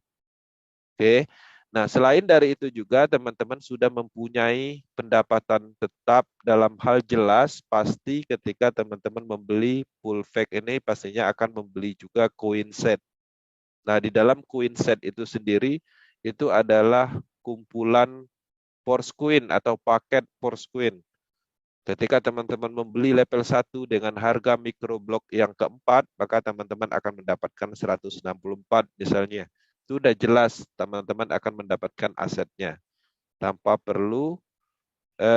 S1: Oke. Nah, selain dari itu juga teman-teman sudah mempunyai pendapatan tetap dalam hal jelas pasti ketika teman-teman membeli full fake ini pastinya akan membeli juga coin set. Nah, di dalam coin set itu sendiri itu adalah kumpulan Porsquin atau paket Porsquin. Ketika teman-teman membeli level 1 dengan harga mikroblok yang keempat, maka teman-teman akan mendapatkan 164 misalnya. Itu sudah jelas teman-teman akan mendapatkan asetnya tanpa perlu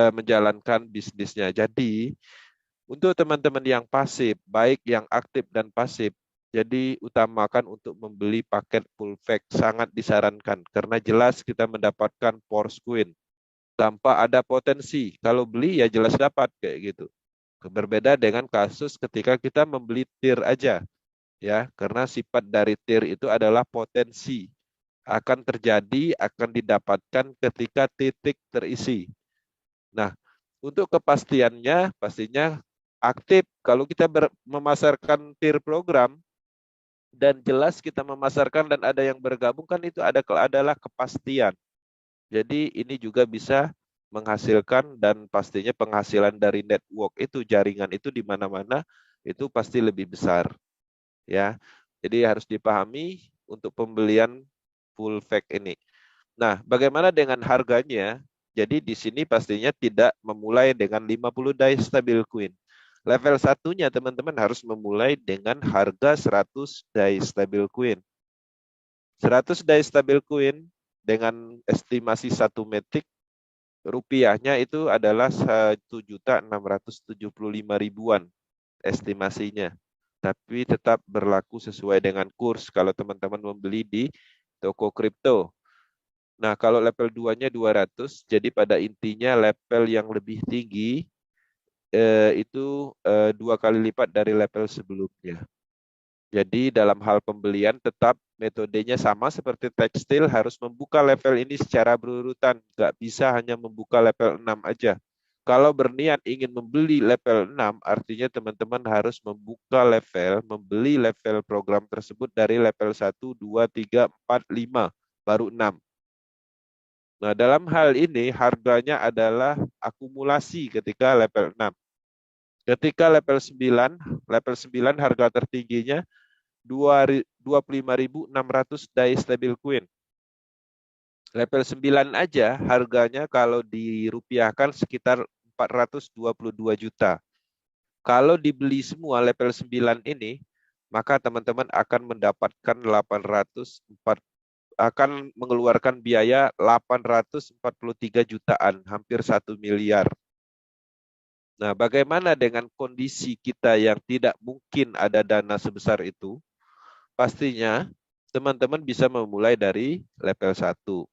S1: menjalankan bisnisnya. Jadi, untuk teman-teman yang pasif, baik yang aktif dan pasif, jadi utamakan untuk membeli paket full fact, sangat disarankan karena jelas kita mendapatkan Porsquin tanpa ada potensi. Kalau beli ya jelas dapat kayak gitu. Berbeda dengan kasus ketika kita membeli tier aja. ya, karena sifat dari TIR itu adalah potensi akan terjadi, akan didapatkan ketika titik terisi. Nah, untuk kepastiannya pastinya aktif. Kalau kita memasarkan TIR program dan jelas kita memasarkan dan ada yang bergabung, kan itu adalah kepastian. Jadi ini juga bisa menghasilkan, dan pastinya penghasilan dari network itu, jaringan itu di mana-mana itu pasti lebih besar, ya. Jadi harus dipahami untuk pembelian full fake ini. Nah, bagaimana dengan harganya? Jadi di sini pastinya tidak memulai dengan 50 die stabil coin. Level satunya teman-teman harus memulai dengan harga 100 die stabil coin. 100 die stabil coin dengan estimasi 1 metik rupiahnya itu adalah 1.675.000-an estimasinya. Tapi tetap berlaku sesuai dengan kurs kalau teman-teman membeli di toko kripto. Nah, kalau level 2-nya 200, jadi pada intinya level yang lebih tinggi itu 2 kali lipat dari level sebelumnya. Jadi dalam hal pembelian tetap metodenya sama seperti tekstil, harus membuka level ini secara berurutan. Nggak bisa hanya membuka level 6 aja. Kalau berniat ingin membeli level 6, artinya teman-teman harus membuka level, membeli level program tersebut dari level 1, 2, 3, 4, 5, baru 6. Nah, dalam hal ini harganya adalah akumulasi ketika level 6. Ketika level 9 harga tertingginya 25.600 die stabil coin. Level 9 aja harganya kalau dirupiahkan sekitar 422 juta. Kalau dibeli semua level 9 ini, maka teman-teman akan mendapatkan 804, akan mengeluarkan biaya 843 jutaan, hampir 1 miliar. Nah, bagaimana dengan kondisi kita yang tidak mungkin ada dana sebesar itu? Pastinya teman-teman bisa memulai dari level 1.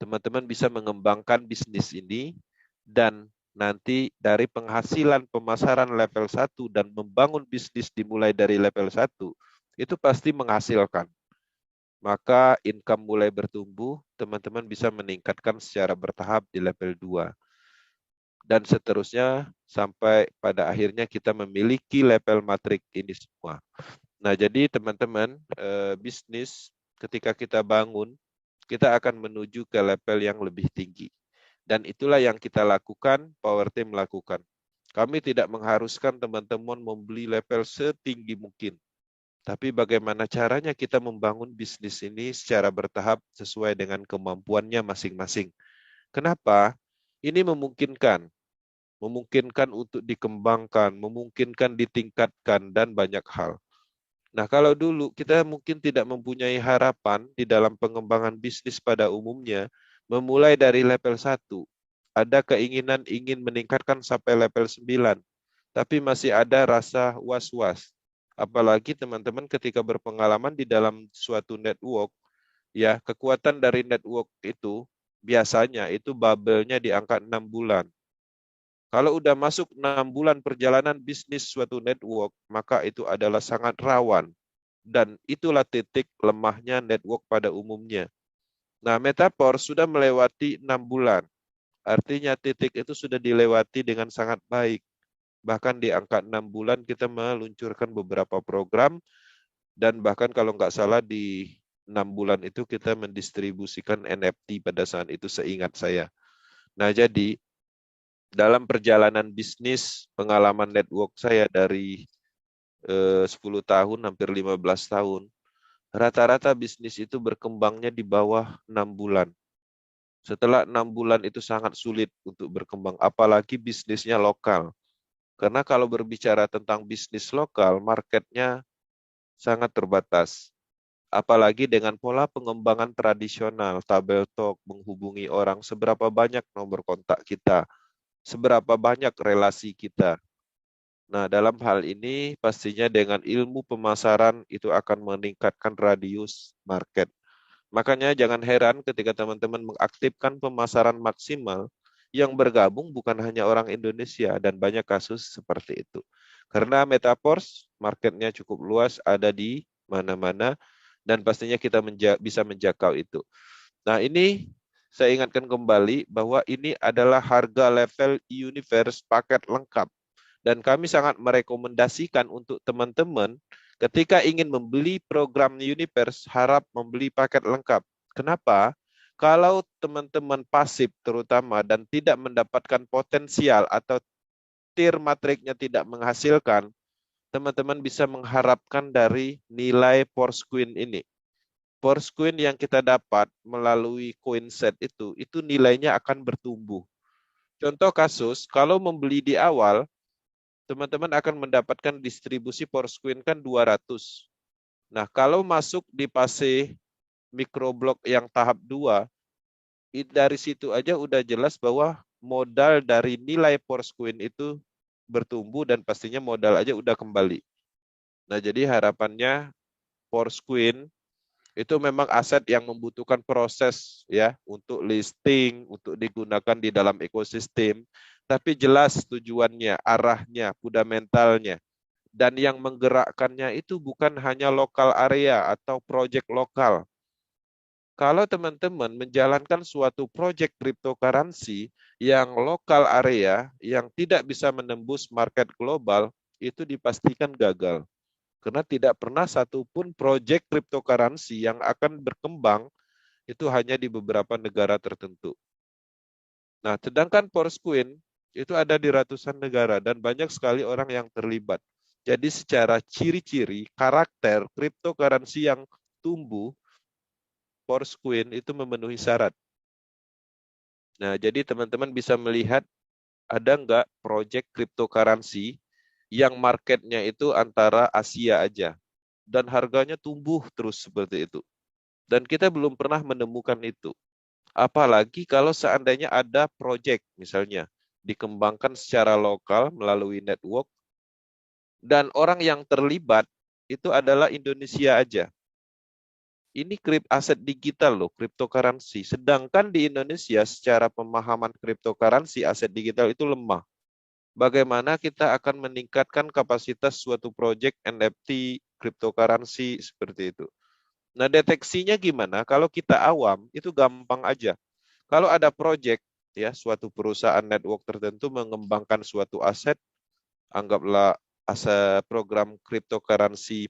S1: Teman-teman bisa mengembangkan bisnis ini dan nanti dari penghasilan pemasaran level 1 dan membangun bisnis dimulai dari level 1, itu pasti menghasilkan. Maka income mulai bertumbuh, teman-teman bisa meningkatkan secara bertahap di level 2. Dan seterusnya sampai pada akhirnya kita memiliki level matrik ini semua. Nah, jadi teman-teman, bisnis ketika kita bangun, kita akan menuju ke level yang lebih tinggi. Dan itulah yang kita lakukan, Power Team lakukan. Kami tidak mengharuskan teman-teman membeli level setinggi mungkin. Tapi bagaimana caranya kita membangun bisnis ini secara bertahap sesuai dengan kemampuannya masing-masing. Kenapa? Ini memungkinkan. Memungkinkan untuk dikembangkan, memungkinkan ditingkatkan, dan banyak hal. Nah, kalau dulu kita mungkin tidak mempunyai harapan di dalam pengembangan bisnis pada umumnya, memulai dari level 1, ada keinginan ingin meningkatkan sampai level 9, tapi masih ada rasa was-was. Apalagi teman-teman ketika berpengalaman di dalam suatu network, ya, kekuatan dari network itu biasanya itu bubble-nya di angka 6 bulan. Kalau udah masuk 6 bulan perjalanan bisnis suatu network, maka itu adalah sangat rawan. Dan itulah titik lemahnya network pada umumnya. Nah, Metaphor sudah melewati 6 bulan. Artinya titik itu sudah dilewati dengan sangat baik. Bahkan di angka 6 bulan kita meluncurkan beberapa program, dan bahkan kalau nggak salah di 6 bulan itu kita mendistribusikan NFT pada saat itu, seingat saya. Nah, jadi dalam perjalanan bisnis, pengalaman network saya dari 10 tahun, hampir 15 tahun, rata-rata bisnis itu berkembangnya di bawah 6 bulan. Setelah 6 bulan itu sangat sulit untuk berkembang, apalagi bisnisnya lokal. Karena kalau berbicara tentang bisnis lokal, marketnya sangat terbatas. Apalagi dengan pola pengembangan tradisional, tabel talk, menghubungi orang, seberapa banyak nomor kontak kita, seberapa banyak relasi kita. Nah, dalam hal ini pastinya dengan ilmu pemasaran itu akan meningkatkan radius market. Makanya jangan heran ketika teman-teman mengaktifkan pemasaran maksimal, yang bergabung bukan hanya orang Indonesia, dan banyak kasus seperti itu. Karena Metaverse marketnya cukup luas, ada di mana-mana, dan pastinya kita bisa menjangkau itu. Nah, ini saya ingatkan kembali bahwa ini adalah harga level Universe paket lengkap. Dan kami sangat merekomendasikan untuk teman-teman ketika ingin membeli program Universe, harap membeli paket lengkap. Kenapa? Kalau teman-teman pasif terutama dan tidak mendapatkan potensial atau tier matriknya tidak menghasilkan, teman-teman bisa mengharapkan dari nilai Force Queen ini. Force Queen yang kita dapat melalui coin set itu nilainya akan bertumbuh. Contoh kasus, kalau membeli di awal, teman-teman akan mendapatkan distribusi Force Queen kan 200. Nah, kalau masuk di fase microblok yang tahap 2, dari situ aja udah jelas bahwa modal dari nilai Force Queen itu bertumbuh dan pastinya modal aja udah kembali. Nah, jadi harapannya Force Queen itu memang aset yang membutuhkan proses ya untuk listing, untuk digunakan di dalam ekosistem, tapi jelas tujuannya, arahnya, fundamentalnya. Dan yang menggerakkannya itu bukan hanya lokal area atau proyek lokal. Kalau teman-teman menjalankan suatu proyek cryptocurrency yang lokal area, yang tidak bisa menembus market global, itu dipastikan gagal. Karena tidak pernah satupun proyek cryptocurrency yang akan berkembang itu hanya di beberapa negara tertentu. Nah, sedangkan Forcecoin itu ada di ratusan negara dan banyak sekali orang yang terlibat. Jadi secara ciri-ciri karakter cryptocurrency yang tumbuh, Forcecoin itu memenuhi syarat. Nah, jadi teman-teman bisa melihat ada nggak proyek cryptocurrency yang marketnya itu antara Asia aja dan harganya tumbuh terus seperti itu. Dan kita belum pernah menemukan itu. Apalagi kalau seandainya ada proyek misalnya dikembangkan secara lokal melalui network dan orang yang terlibat itu adalah Indonesia aja. Ini aset digital loh, cryptocurrency. Sedangkan di Indonesia secara pemahaman cryptocurrency aset digital itu lemah. Bagaimana kita akan meningkatkan kapasitas suatu proyek NFT cryptocurrency seperti itu. Nah, deteksinya gimana? Kalau kita awam, itu gampang aja. Kalau ada proyek, ya, suatu perusahaan network tertentu mengembangkan suatu aset, anggaplah aset program cryptocurrency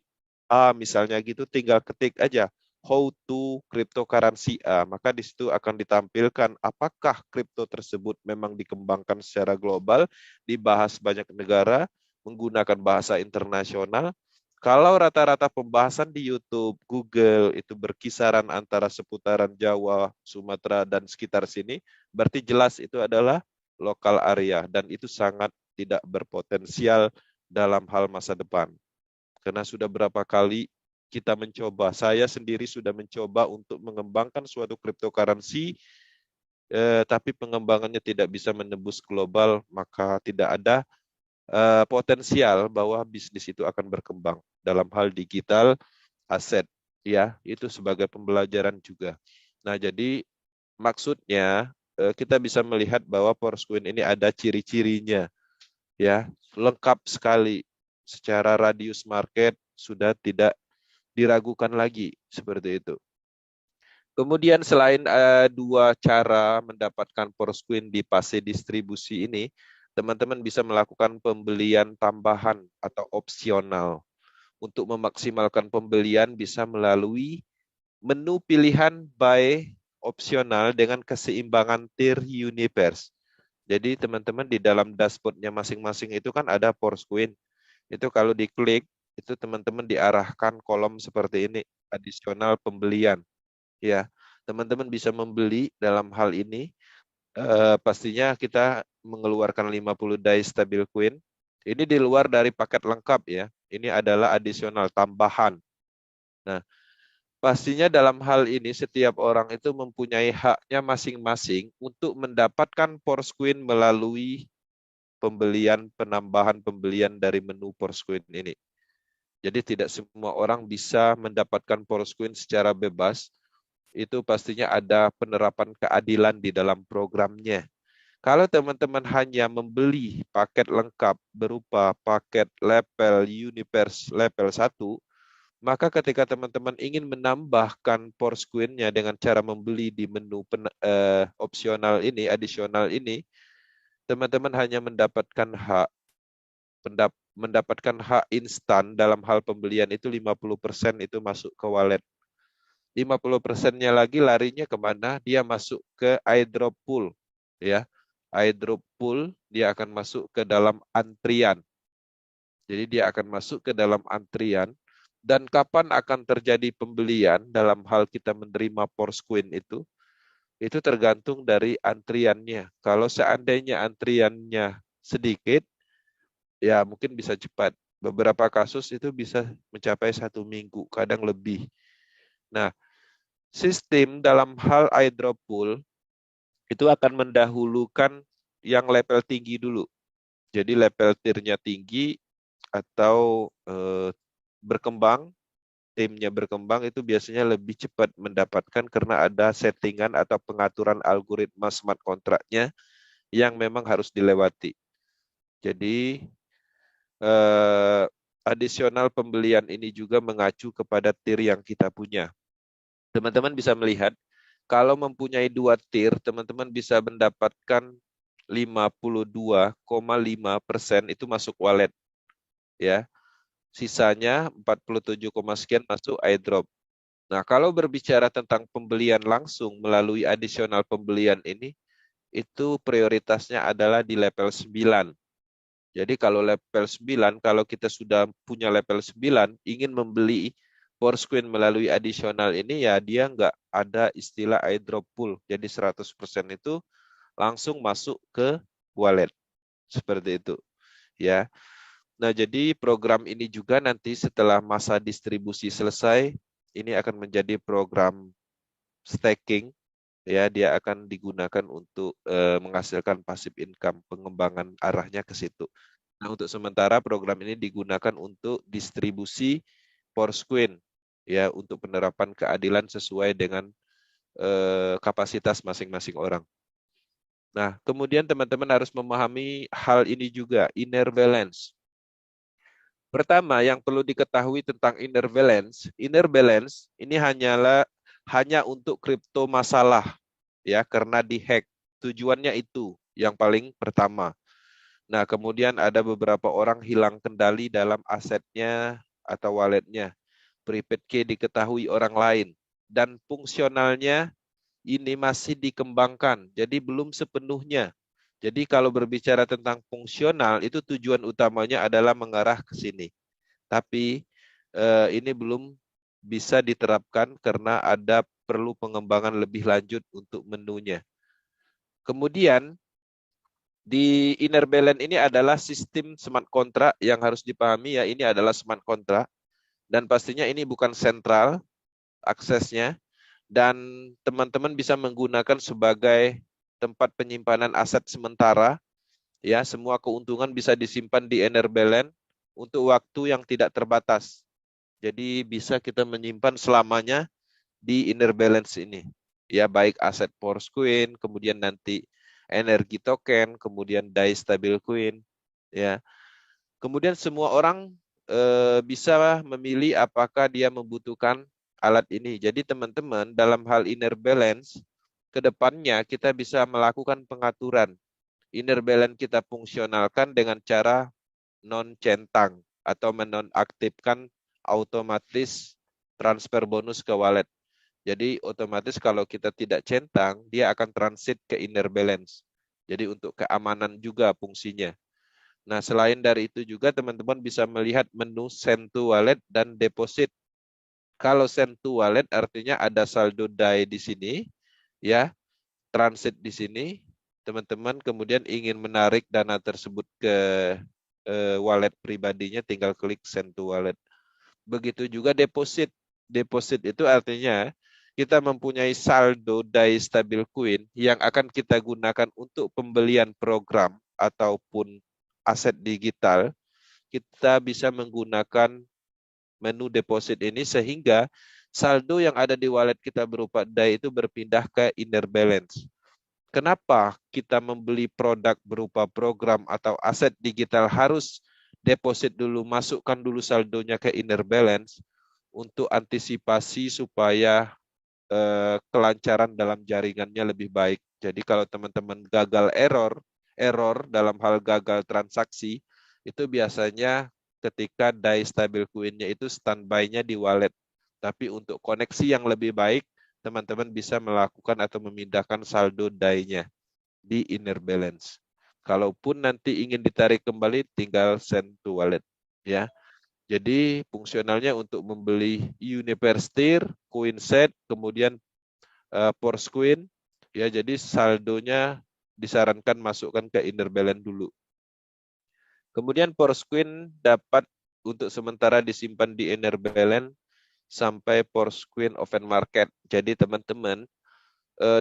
S1: A misalnya gitu, tinggal ketik aja how to cryptocurrency A, maka di situ akan ditampilkan apakah kripto tersebut memang dikembangkan secara global, dibahas banyak negara, menggunakan bahasa internasional. Kalau rata-rata pembahasan di YouTube, Google itu berkisaran antara seputaran Jawa, Sumatera, dan sekitar sini, berarti jelas itu adalah lokal area dan itu sangat tidak berpotensial dalam hal masa depan. Karena sudah berapa kali kita mencoba, saya sendiri sudah mencoba untuk mengembangkan suatu cryptocurrency, tapi pengembangannya tidak bisa menembus global, maka tidak ada potensial bahwa bisnis itu akan berkembang dalam hal digital aset, ya itu sebagai pembelajaran juga. Nah, jadi maksudnya kita bisa melihat bahwa Forcecoin ini ada ciri-cirinya, ya lengkap sekali. Secara radius market sudah tidak diragukan lagi seperti itu. Kemudian selain dua cara mendapatkan Forcecoin di fase distribusi ini, teman-teman bisa melakukan pembelian tambahan atau opsional. Untuk memaksimalkan pembelian bisa melalui menu pilihan buy opsional dengan keseimbangan tier universe. Jadi teman-teman di dalam dashboardnya masing-masing itu kan ada Forcecoin. Itu kalau diklik, itu teman-teman diarahkan kolom seperti ini, adisional pembelian. Ya, teman-teman bisa membeli dalam hal ini. Pastinya kita mengeluarkan 50 DAI stabil coin. Ini di luar dari paket lengkap ya. Ini adalah adisional tambahan. Nah, pastinya dalam hal ini setiap orang itu mempunyai haknya masing-masing untuk mendapatkan Forcecoin melalui pembelian, penambahan pembelian dari menu Forcecoin ini. Jadi tidak semua orang bisa mendapatkan Forcecoin secara bebas. Itu pastinya ada penerapan keadilan di dalam programnya. Kalau teman-teman hanya membeli paket lengkap berupa paket level Universe level 1, maka ketika teman-teman ingin menambahkan Porsquin-nya dengan cara membeli di menu opsional ini, additional ini, teman-teman hanya mendapatkan hak instan dalam hal pembelian itu 50% itu masuk ke wallet. 50%-nya lagi larinya kemana? Dia masuk ke iDrop Pool. Ya, iDrop Pool dia akan masuk ke dalam antrian. Jadi dia akan masuk ke dalam antrian. Dan kapan akan terjadi pembelian dalam hal kita menerima Porsquin itu tergantung dari antriannya. Kalau seandainya antriannya sedikit, ya mungkin bisa cepat. Beberapa kasus itu bisa mencapai 1 minggu, kadang lebih. Nah, sistem dalam hal iDrop Pool itu akan mendahulukan yang level tinggi dulu. Jadi level tiernya tinggi atau berkembang, timnya berkembang itu biasanya lebih cepat mendapatkan karena ada settingan atau pengaturan algoritma smart kontraknya yang memang harus dilewati. Jadi adisional pembelian ini juga mengacu kepada tier yang kita punya. Teman-teman bisa melihat kalau mempunyai 2 tier, teman-teman bisa mendapatkan 52,5% itu masuk wallet, ya. Sisanya 47, sekian masuk iDrop. Nah, kalau berbicara tentang pembelian langsung melalui adisional pembelian ini, itu prioritasnya adalah di level 9. Jadi kalau level 9, kalau kita sudah punya level 9, ingin membeli Porsquin melalui adisional ini, ya dia nggak ada istilah iDrop Pool. Jadi 100% itu langsung masuk ke wallet. Seperti itu. Ya. Nah, jadi program ini juga nanti setelah masa distribusi selesai, ini akan menjadi program staking. Ya, dia akan digunakan untuk menghasilkan passive income, pengembangan arahnya ke situ. Nah, untuk sementara program ini digunakan untuk distribusi Porsquin, ya, untuk penerapan keadilan sesuai dengan kapasitas masing-masing orang. Nah, kemudian teman-teman harus memahami hal ini juga, inner balance. Pertama, yang perlu diketahui tentang inner balance ini hanya untuk kripto masalah, ya, karena dihack. Tujuannya itu yang paling pertama. Nah, kemudian ada beberapa orang hilang kendali dalam asetnya atau walletnya. Prepaid key diketahui orang lain. Dan fungsionalnya ini masih dikembangkan, jadi belum sepenuhnya. Jadi kalau berbicara tentang fungsional, itu tujuan utamanya adalah mengarah ke sini. Tapi ini belum bisa diterapkan karena ada perlu pengembangan lebih lanjut untuk menunya. Kemudian, di inner balance ini adalah sistem smart contract yang harus dipahami, ya, ini adalah smart contract dan pastinya ini bukan sentral aksesnya dan teman-teman bisa menggunakan sebagai tempat penyimpanan aset sementara, ya, semua keuntungan bisa disimpan di inner balance untuk waktu yang tidak terbatas. Jadi bisa kita menyimpan selamanya di inner balance ini. Ya, baik aset Porsquin, kemudian nanti energi token, kemudian DAI stablecoin, ya. Kemudian semua orang bisa memilih apakah dia membutuhkan alat ini. Jadi teman-teman dalam hal inner balance, ke depannya kita bisa melakukan pengaturan. Inner balance kita fungsionalkan dengan cara non-centang atau menonaktifkan otomatis transfer bonus ke wallet. Jadi otomatis kalau kita tidak centang, dia akan transit ke inner balance. Jadi untuk keamanan juga fungsinya. Nah, selain dari itu juga teman-teman bisa melihat menu send to wallet dan deposit. Kalau send to wallet artinya ada saldo DAI di sini, ya, transit di sini. Teman-teman kemudian ingin menarik dana tersebut ke wallet pribadinya, tinggal klik send to wallet. Begitu juga deposit. Deposit itu artinya kita mempunyai saldo DAI stablecoin yang akan kita gunakan untuk pembelian program ataupun aset digital. Kita bisa menggunakan menu deposit ini sehingga saldo yang ada di wallet kita berupa DAI itu berpindah ke inner balance. Kenapa kita membeli produk berupa program atau aset digital harus deposit dulu, masukkan dulu saldonya ke inner balance untuk antisipasi supaya kelancaran dalam jaringannya lebih baik. Jadi kalau teman-teman gagal error dalam hal gagal transaksi, itu biasanya ketika die stable coin-nya itu standby-nya di wallet. Tapi untuk koneksi yang lebih baik, teman-teman bisa melakukan atau memindahkan saldo DAI-nya di inner balance. Kalaupun nanti ingin ditarik kembali, tinggal send to wallet. Ya, jadi fungsionalnya untuk membeli Universtir, Coinset, kemudian Porcoin. Ya, jadi saldonya disarankan masukkan ke inner balance dulu. Kemudian Porcoin dapat untuk sementara disimpan di inner balance sampai Porcoin open market. Jadi teman-teman,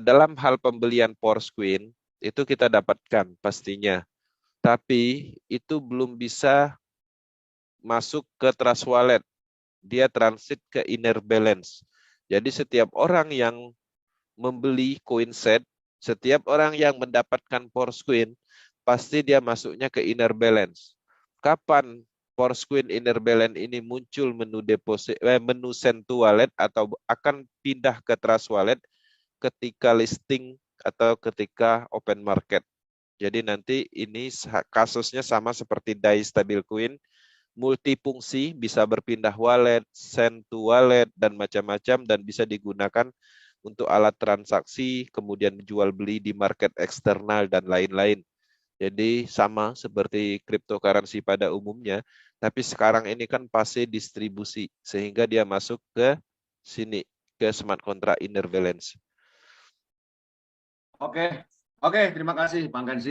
S1: dalam hal pembelian Porcoin itu kita dapatkan pastinya. Tapi itu belum bisa masuk ke Trust Wallet. Dia transit ke inner balance. Jadi setiap orang yang membeli coin set, setiap orang yang mendapatkan Porcoin, pasti dia masuknya ke inner balance. Kapan Porcoin inner balance ini muncul menu deposit, menu send to wallet atau akan pindah ke Trust Wallet ketika listing atau ketika open market. Jadi nanti ini kasusnya sama seperti DAI stablecoin, multifungsi, bisa berpindah wallet, send to wallet, dan macam-macam, dan bisa digunakan untuk alat transaksi, kemudian jual beli di market eksternal, dan lain-lain. Jadi sama seperti cryptocurrency pada umumnya, tapi sekarang ini kan fase distribusi, sehingga dia masuk ke sini, ke smart contract inner balance.
S2: Oke, oke, terima kasih Bang Gansi.